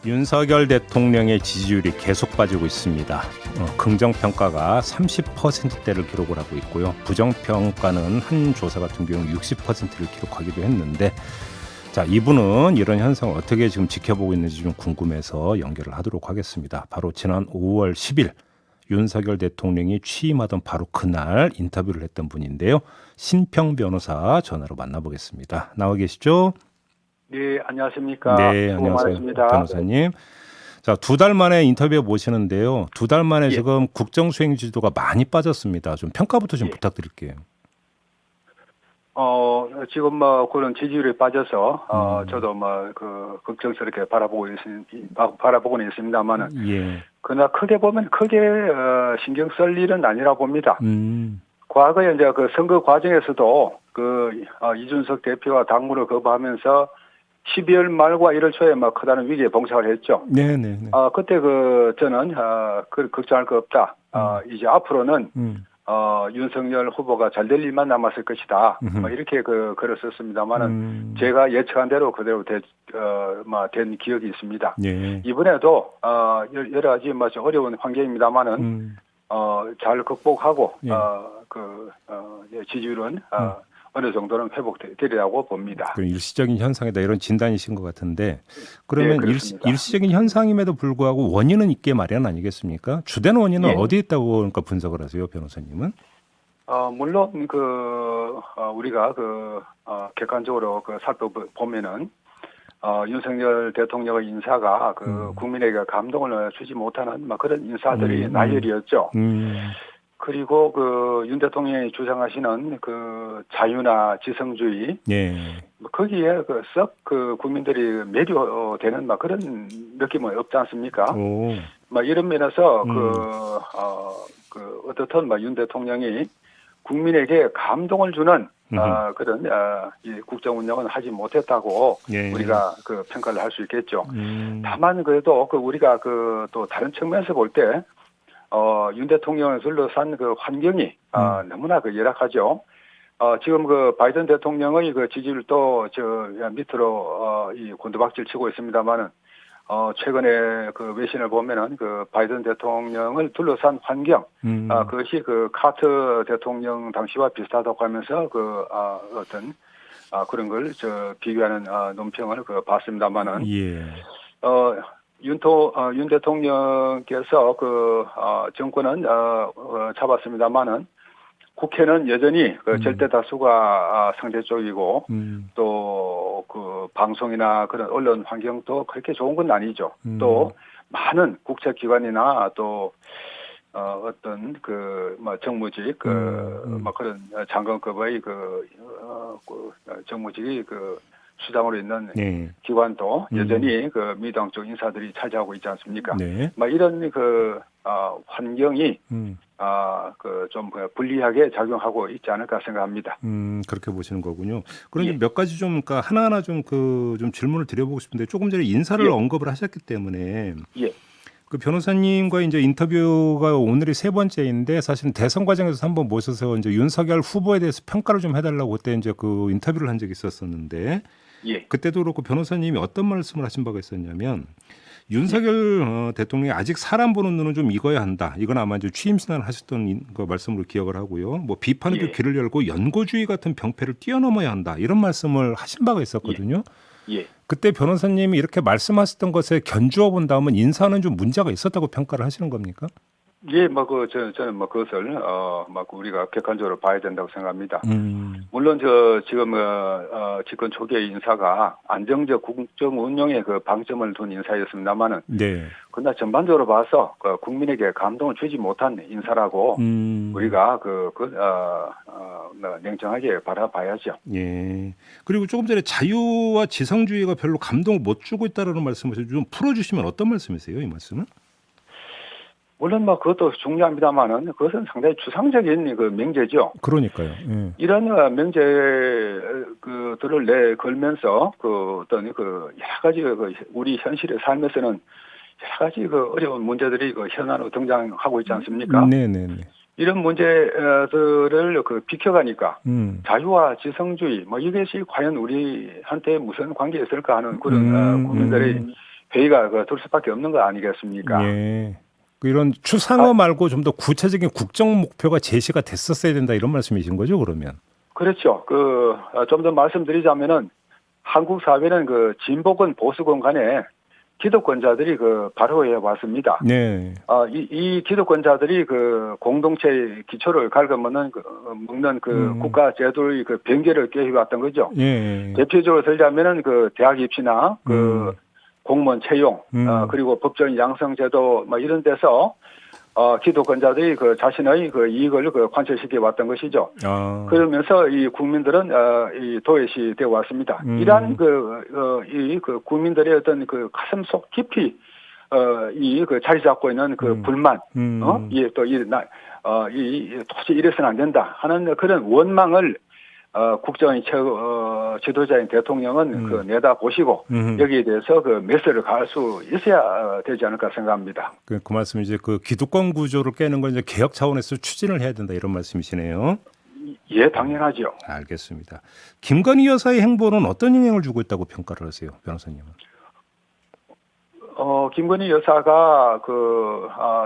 윤석열 대통령의 지지율이 계속 빠지고 있습니다. 긍정평가가 30%대를 기록을 하고 있고요. 부정평가는 한 조사 같은 경우 60%를 기록하기도 했는데, 자, 이분은 이런 현상을 어떻게 지금 지켜보고 있는지 좀 궁금해서 연결을 하도록 하겠습니다. 바로 지난 5월 10일 윤석열 대통령이 취임하던 바로 그날 인터뷰를 했던 분인데요. 신평 변호사 전화로 만나보겠습니다. 나와 계시죠? 네, 안녕하십니까. 네, 수고 안녕하세요, 많으십니다. 변호사님. 자, 2달 만에 인터뷰에 모시는데요. 2달 만에 예, 지금 국정 수행 지도가 많이 빠졌습니다. 좀 평가부터 좀 예. 부탁드릴게요. 지금 그런 지지율이 빠져서, 음, 저도 걱정스럽게 바라보고는 있습니다만은, 예, 그러나 크게 보면 크게, 신경 쓸 일은 아니라 봅니다. 음, 과거에 이제 그 선거 과정에서도 이준석 대표가 당무를 거부하면서 12월 말과 1월 초에 커다란 위기에 봉착을 했죠. 네, 네, 네. 그때 저는, 걱정할 거 없다. 음, 이제 앞으로는 음, 윤석열 후보가 잘 될 일만 남았을 것이다. 음, 이렇게 글을 썼습니다만은 음, 제가 예측한 대로 그대로 된 기억이 있습니다. 예, 이번에도, 여러 가지 좀 어려운 환경입니다만은, 음, 잘 극복하고, 예, 지지율은, 음. 어느 정도는 회복되리라고 봅니다. 그런 일시적인 현상이다 이런 진단이신 것 같은데, 네, 그러면 그렇습니다. 일시적인 현상임에도 불구하고 원인은 있게 마련 아니겠습니까? 주된 원인은 예. 어디에 있다고 그러니까 분석을 하세요, 변호사님은? 물론, 우리가 객관적으로 살펴보면은, 윤석열 대통령의 인사가 음, 국민에게 감동을 주지 못하는 그런 인사들이 음, 음, 나열이었죠. 음, 그리고 윤 대통령이 주장하시는 자유나 지성주의, 예, 거기에 국민들이 매료되는 그런 느낌은 없지 않습니까? 오, 이런 면에서 음, 어떻든 윤 대통령이 국민에게 감동을 주는 음, 이 국정 운영은 하지 못했다고 예, 우리가 평가를 할 수 있겠죠. 음, 다만 그래도 우리가 또 다른 측면에서 볼 때 윤 대통령을 둘러싼 환경이 음, 너무나 열악하죠. 지금 바이든 대통령의 지지율도 밑으로 이 곤두박질 치고 있습니다만은 최근에 외신을 보면은 바이든 대통령을 둘러싼 환경, 음, 그것이 카터 대통령 당시와 비슷하다고 하면서 어떤 그런 걸 비교하는 논평을 봤습니다만은 예, 어, 윤 대통령께서 정권은 잡았습니다만은 국회는 여전히 절대 음, 다수가 상대 쪽이고 음, 또 방송이나 그런 언론 환경도 그렇게 좋은 건 아니죠. 또 음, 많은 국책기관이나 또 어떤 정무직 음, 그런 장관급의 정무직이 수장으로 있는 예, 기관도 음, 여전히 미당 쪽 인사들이 차지하고 있지 않습니까? 네, 이런 환경이 음. 좀 불리하게 작용하고 있지 않을까 생각합니다. 그렇게 보시는 거군요. 그럼 예, 좀 몇 가지 좀, 그러니까 하나하나 좀 질문을 드려보고 싶은데 조금 전에 인사를 예, 언급을 하셨기 때문에 예, 그 변호사님과 이제 인터뷰가 오늘이 세 번째인데 사실은 대선 과정에서 한번 모셔서 이제 윤석열 후보에 대해서 평가를 좀 해달라고 그때 이제 그 인터뷰를 한 적이 있었었는데 예, 그때도 그렇고 변호사님이 어떤 말씀을 하신 바가 있었냐면 예, 윤석열 대통령이 아직 사람 보는 눈은 좀 익어야 한다. 이건 아마 이제 취임 신안을 하셨던 거 말씀으로 기억을 하고요. 뭐 비판에도 예, 귀를 열고 연고주의 같은 병폐를 뛰어넘어야 한다. 이런 말씀을 하신 바가 예, 있었거든요. 예. 그때 변호사님이 이렇게 말씀하셨던 것에 견주어 본다면 인사는 좀 문제가 있었다고 평가를 하시는 겁니까? 예, 저는 그것을, 우리가 객관적으로 봐야 된다고 생각합니다. 물론, 지금, 집권 초기의 인사가 안정적 국정 운영에 방점을 둔 인사였습니다만은, 네. 그러나 전반적으로 봐서, 국민에게 감동을 주지 못한 인사라고, 음, 우리가, 냉정하게 바라봐야죠. 예. 그리고 조금 전에 자유와 지성주의가 별로 감동을 못 주고 있다라는 말씀을 좀 풀어주시면 어떤 말씀이세요, 이 말씀은? 물론, 그것도 중요합니다만은, 그것은 상당히 추상적인 명제죠. 그러니까요. 예. 이런 명제 들을 내걸면서 여러 가지 우리 현실의 삶에서는 여러 가지 어려운 문제들이 현안으로 등장하고 있지 않습니까? 네네네. 이런 문제들을 비켜가니까 음, 자유와 지성주의 이것이 과연 우리한테 무슨 관계가 있을까 하는 그런 음, 국민들의 회의가 둘 수밖에 없는 거 아니겠습니까? 예. 이런 추상어 말고 좀 더 구체적인 국정 목표가 제시가 됐었어야 된다 이런 말씀이신 거죠, 그러면? 그렇죠. 좀 더 말씀드리자면은 한국 사회는 진보권 보수권 간에 기득권자들이 발호해 왔습니다. 네. 이 기득권자들이 공동체의 기초를 갉아먹는 먹는 국가 제도의 변개를 깨해왔던 거죠. 예. 대표적으로 들자면은 대학 입시나 공무원 채용, 그리고 법정 양성제도 이런 데서 기득권자들이 자신의 이익을 관철시켜 왔던 것이죠. 그러면서 이 국민들은 이 도외시 되어 왔습니다. 이러한 이 국민들의 어떤 가슴 속 깊이 이 자리 잡고 있는 불만, 도저히 이래서는 안 된다 하는 그런 원망을 국정의 지도자인 대통령은 내다 보시고 여기에 대해서 메시지를 가할 수 있어야 되지 않을까 생각합니다. 그 말씀 이제 기득권 구조를 깨는 걸 이제 개혁 차원에서 추진을 해야 된다 이런 말씀이시네요. 예, 당연하죠. 알겠습니다. 김건희 여사의 행보는 어떤 영향을 주고 있다고 평가를 하세요, 변호사님은? 김건희 여사가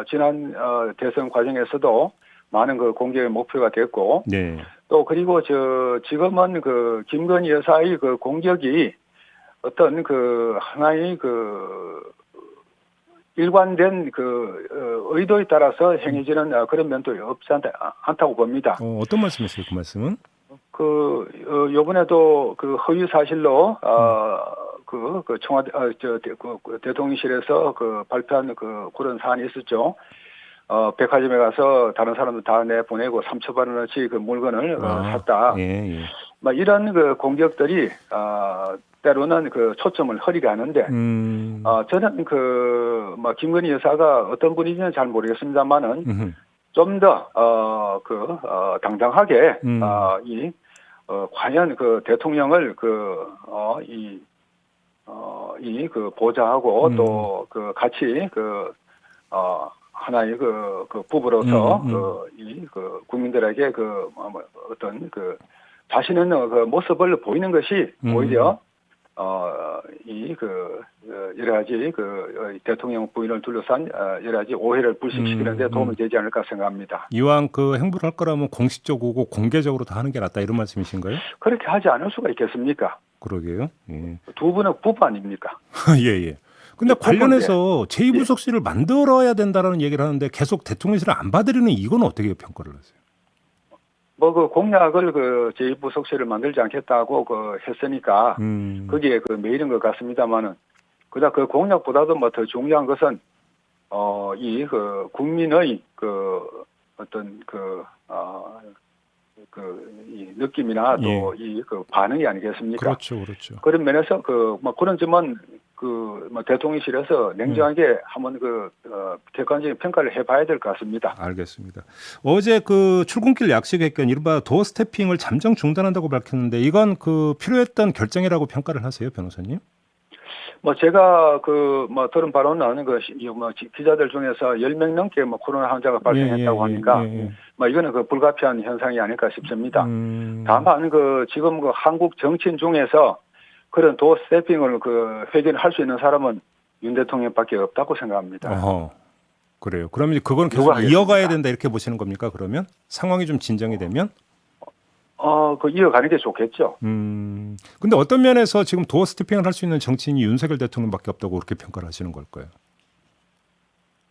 지난 대선 과정에서도 많은 공개의 목표가 됐고, 네. 또 그리고 지금은 김건희 여사의 공격이 어떤 하나의 일관된 의도에 따라서 행해지는 그런 면도 없지 않다고 봅니다. 어떤 말씀이세요, 그 말씀은? 요번에도 허위 사실로 청와대 대통령실에서 발표한 그런 사안이 있었죠. 백화점에 가서 다른 사람들 다 내보내고 3천만 원어치 물건을 샀다. 예. 이런 공격들이 때로는 초점을 흐리게 하는데 저는 김건희 여사가 어떤 분인지는 잘 모르겠습니다만은 좀 더 당당하게 과연 대통령을 보좌하고 또 같이 하나의 부부로서 국민들에게 어떤 자신은 모습을 보이는 것이 오히려 여러 가지 대통령 부인을 둘러싼 여러 가지 오해를 불식시키는 데 도움이 되지 않을까 생각합니다. 이왕 행보를 할 거라면 공식적이고 공개적으로 다 하는 게 낫다 이런 말씀이신가요? 그렇게 하지 않을 수가 있겠습니까? 그러게요. 예. 두 분은 부부 아닙니까? 예. 근데 관련해서 제2부속실을 만들어야 된다라는 얘기를 하는데 계속 대통령실을 안 받으려는 이건 어떻게 평가를 하세요? 공약을 제2부속실을 만들지 않겠다고 했으니까 거기에 매일인 것 같습니다만은 그다 공약보다도 더 중요한 것은 이 국민의 어떤 이 느낌이나 또 이 반응이 아니겠습니까? 그렇죠. 그런 면에서 그런 점은 대통령실에서 냉정하게 한번 객관적인 평가를 해봐야 될 것 같습니다. 알겠습니다. 어제 출근길 약식회견 이른바 도어 스태핑을 잠정 중단한다고 밝혔는데 이건 필요했던 결정이라고 평가를 하세요, 변호사님? 제가 들은 바로는 기자들 중에서 10명 넘게 코로나 환자가 발생했다고 하니까 이거는 불가피한 현상이 아닐까 싶습니다. 다만 지금 한국 정치인 중에서 그런 도어 스태핑을 회견할 수 있는 사람은 윤 대통령밖에 없다고 생각합니다. 그래요. 그러면 그건 계속 이어가야 된다 이렇게 보시는 겁니까? 그러면 상황이 좀 진정이 되면? 이어가는 게 좋겠죠. 근데 어떤 면에서 지금 도어 스태핑을 할 수 있는 정치인이 윤석열 대통령밖에 없다고 그렇게 평가를 하시는 걸까요?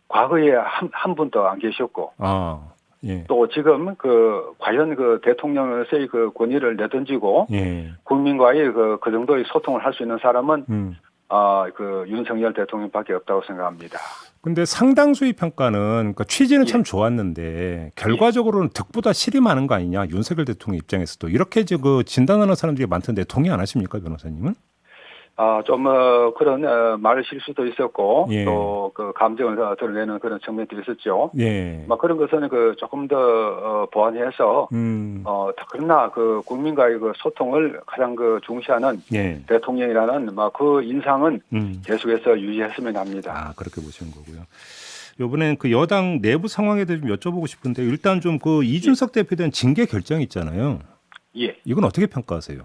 과거에 한 분도 안 계셨고, 예. 또 지금 과연 대통령으로서의 권위를 내던지고, 국민과의 그 정도의 소통을 할 수 있는 사람은 윤석열 대통령밖에 없다고 생각합니다. 근데 상당수의 평가는 취지는 참 좋았는데 결과적으로는 득보다 실이 많은 거 아니냐 윤석열 대통령 입장에서도 이렇게 진단하는 사람들이 많던데 동의 안 하십니까, 변호사님은? 좀 그런 말을 실 수도 있었고 또 감정을 드러내는 그런 측면도 있었죠. 그런 것은 조금 더 보완해서 그러나 국민과의 국민과의 소통을 가장 중시하는 대통령이라는 그 인상은 계속해서 유지했으면 합니다. 그렇게 보시는 거고요. 이번엔 여당 내부 상황에 대해 좀 여쭤보고 싶은데 일단 좀 이준석 대표에 대한 징계 결정이 있잖아요. 예. 이건 어떻게 평가하세요?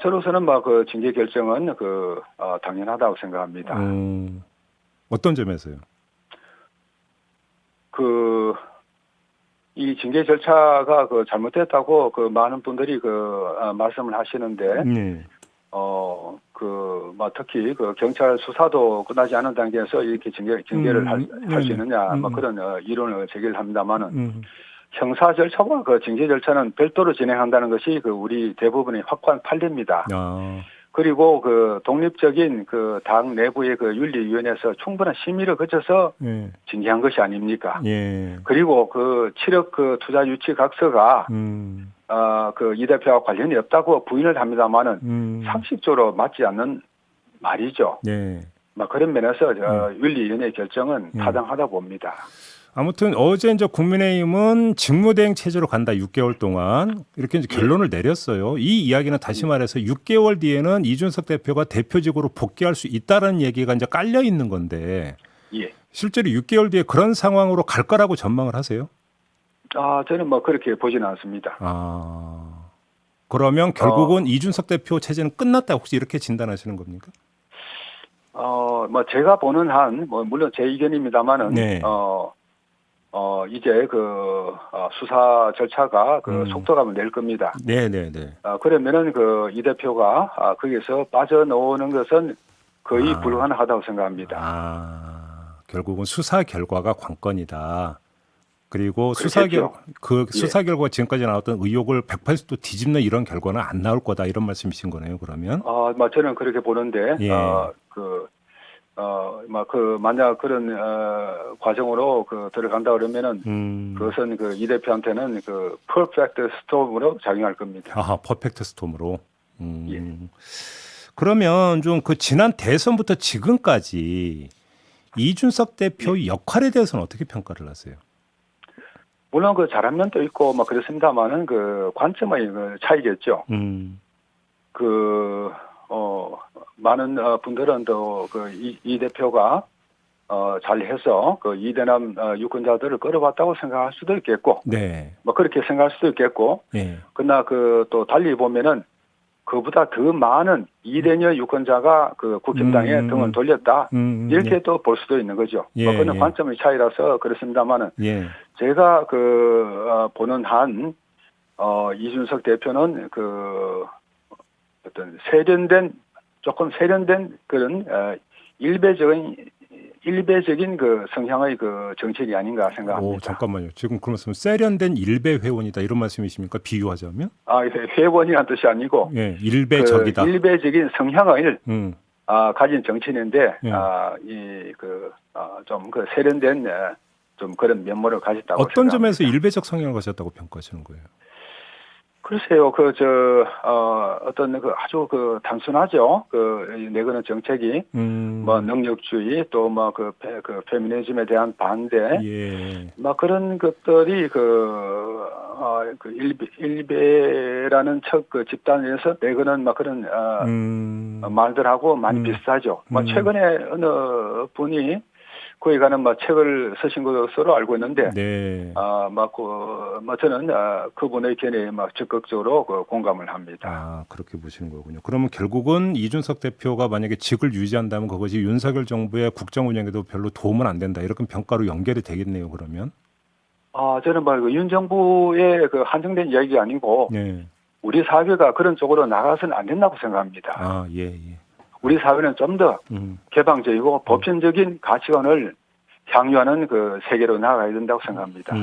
저로서는 뭐 그 징계 결정은 당연하다고 생각합니다. 어떤 점에서요? 이 징계 절차가 잘못됐다고 많은 분들이 말씀을 하시는데, 특히 경찰 수사도 끝나지 않은 단계에서 이렇게 징계를 할 수 있느냐, 그런 이론을 제기를 합니다만은, 형사 절차와 징계 절차는 별도로 진행한다는 것이 우리 대부분의 확고한 판례입니다. 그리고 독립적인 당 내부의 윤리위원회에서 충분한 심의를 거쳐서 징계한 것이 아닙니까? 그리고 7억 투자 유치 각서가 이 대표와 관련이 없다고 부인을 합니다만은 상식적으로 맞지 않는 말이죠. 그런 면에서 윤리위원회 결정은 타당하다 봅니다. 아무튼 어제 이제 국민의힘은 직무대행 체제로 간다 6개월 동안 이렇게 이제 결론을 내렸어요. 이 이야기는 다시 말해서 6개월 뒤에는 이준석 대표가 대표직으로 복귀할 수 있다는 얘기가 이제 깔려 있는 건데 실제로 6개월 뒤에 그런 상황으로 갈 거라고 전망을 하세요? 저는 그렇게 보지는 않습니다. 그러면 결국은 이준석 대표 체제는 끝났다 혹시 이렇게 진단하시는 겁니까? 제가 보는 한 물론 제 의견입니다만은 이제 수사 절차가 속도감을 낼 겁니다. 그러면은 이 대표가 거기서 빠져나오는 것은 거의 불가능하다고 생각합니다. 결국은 수사 결과가 관건이다. 그리고 그렇겠죠. 수사 결과 지금까지 나왔던 의혹을 180도 뒤집는 이런 결과는 안 나올 거다 이런 말씀이신 거네요. 그러면 저는 그렇게 보는데 만약 그런 과정으로 들어간다 그러면은 그것은 이 대표한테는 퍼펙트 스톰으로 작용할 겁니다. 퍼펙트 스톰으로. 그러면 좀 지난 대선부터 지금까지 이준석 대표 역할에 대해서는 어떻게 평가를 하세요? 물론 잘한 면도 있고 그렇습니다만은 관점의 차이겠죠. 많은 분들은 또 이 대표가 잘해서 이대남 유권자들을 끌어봤다고 생각할 수도 있겠고, 그렇게 생각할 수도 있겠고, 그러나 또 달리 보면은 그보다 더 많은 이대녀 유권자가 국힘당에 등을 돌렸다 이렇게 또 볼 수도 있는 거죠. 그건 관점의 차이라서 그렇습니다만은 제가 보는 한 이준석 대표는 어떤 조금 세련된 그런 일배적인 성향의 정책이 아닌가 생각합니다. 잠깐만요. 지금 그러면 세련된 일배 회원이다 이런 말씀이십니까? 비유하자면? 회원이란 뜻이 아니고 일배적이다. 일배적인 성향을 가진 정치인인데 좀 세련된 좀 그런 면모를 가졌다고 어떤 생각합니다. 점에서 일배적 성향을 가졌다고 평가하시는 거예요? 글쎄요, 어떤 아주 단순하죠. 내거는 정책이 능력주의 또 페미니즘에 대한 반대, 그런 것들이 일베라는 집단에서 내거는 그런 말들하고 많이 비슷하죠. 최근에 어느 분이 그에 관한 책을 쓰신 것으로 알고 있는데, 저는 그분의 견해에 적극적으로 공감을 합니다. 그렇게 보시는 거군요. 그러면 결국은 이준석 대표가 만약에 직을 유지한다면 그것이 윤석열 정부의 국정 운영에도 별로 도움은 안 된다. 이렇게 평가로 연결이 되겠네요. 그러면. 저는 윤 정부의 한정된 이야기가 아니고, 우리 사회가 그런 쪽으로 나가서는 안 된다고 생각합니다. 우리 사회는 좀 더 개방적이고 보편적인 가치관을 향유하는 세계로 나아가야 된다고 생각합니다.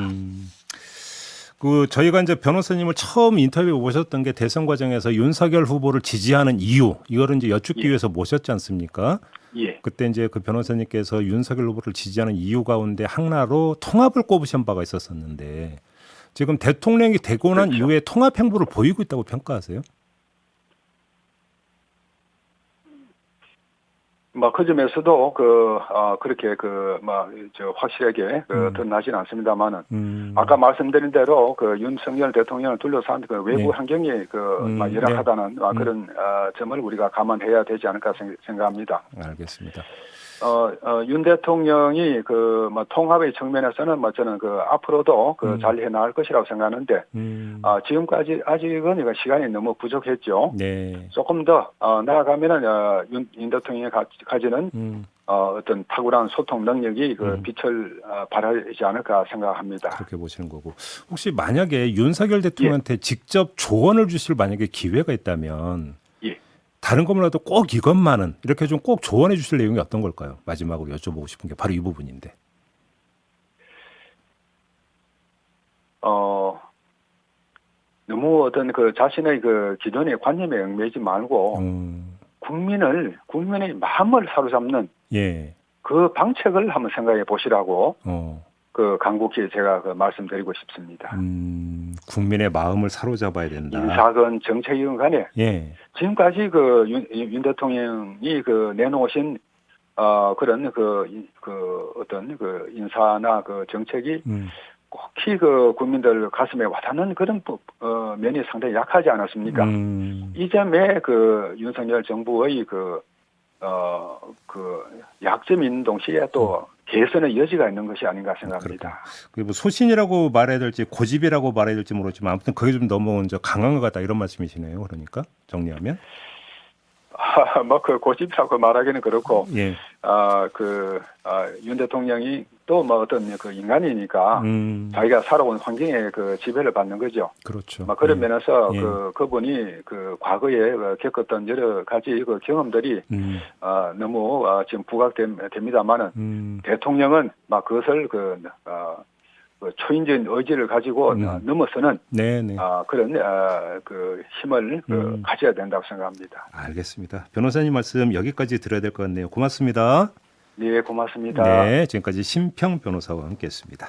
저희가 이제 변호사님을 처음 인터뷰에 모셨던 게 대선 과정에서 윤석열 후보를 지지하는 이유, 이거를 이제 여쭙기 위해서 모셨지 않습니까? 그때 이제 변호사님께서 윤석열 후보를 지지하는 이유 가운데 하나로 통합을 꼽으신 바가 있었었는데 지금 대통령이 되고 난 이후에 통합 행보를 보이고 있다고 평가하세요? 그 점에서도 그렇게 확실하게 드러나지는 않습니다만은 아까 말씀드린 대로 윤석열 대통령을 둘러싼 외부 환경이 열악하다는 그런 점을 우리가 감안해야 되지 않을까 생각합니다. 알겠습니다. 윤 대통령이 뭐 통합의 측면에서는 뭐 저는 앞으로도 잘 해나갈 것이라고 생각하는데, 지금까지 아직은 이거 시간이 너무 부족했죠. 네. 조금 더 나아가면은 윤 대통령이 가지는 어떤 탁월한 소통 능력이 빛을 발하지 않을까 생각합니다. 그렇게 보시는 거고, 혹시 만약에 윤석열 대통령한테 직접 조언을 주실 만약에 기회가 있다면, 예. 다른 것보다도 꼭 이것만은 이렇게 좀 꼭 조언해 주실 내용이 어떤 걸까요? 마지막으로 여쭤보고 싶은 게 바로 이 부분인데. 너무 어떤 자신의 기존의 관념에 얽매이지 말고 국민의 마음을 사로잡는 예. 그 방책을 한번 생각해 보시라고 간곡히 제가 말씀드리고 싶습니다. 국민의 마음을 사로잡아야 된다. 인사건 정책이건 간에 예. 지금까지 윤 대통령이 내놓으신 그런 어떤 인사나 정책이 꼭히 국민들 가슴에 와닿는 그런 면이 상당히 약하지 않았습니까? 이 점에 윤석열 정부의 약점이 있는 동시에 또 개선의 여지가 있는 것이 아닌가 생각합니다. 그게 뭐 소신이라고 말해야 될지 고집이라고 말해야 될지 모르지만 아무튼 그게 좀 너무 강한 것 같다 이런 말씀이시네요. 그러니까 정리하면. 뭐 고집이라고 말하기는 그렇고, 예. 윤 대통령이 또 뭐 어떤 인간이니까 자기가 살아온 환경에 지배를 받는 거죠. 그렇죠. 그런 면에서 예. 그분이 과거에 겪었던 여러 가지 경험들이 너무 지금 부각됩니다만은 대통령은 그것을 초인적인 의지를 가지고 넘어서는 네네. 그런 힘을 가져야 된다고 생각합니다. 알겠습니다. 변호사님 말씀 여기까지 들어야 될 것 같네요. 고맙습니다. 네, 고맙습니다. 네, 지금까지 심평 변호사와 함께했습니다.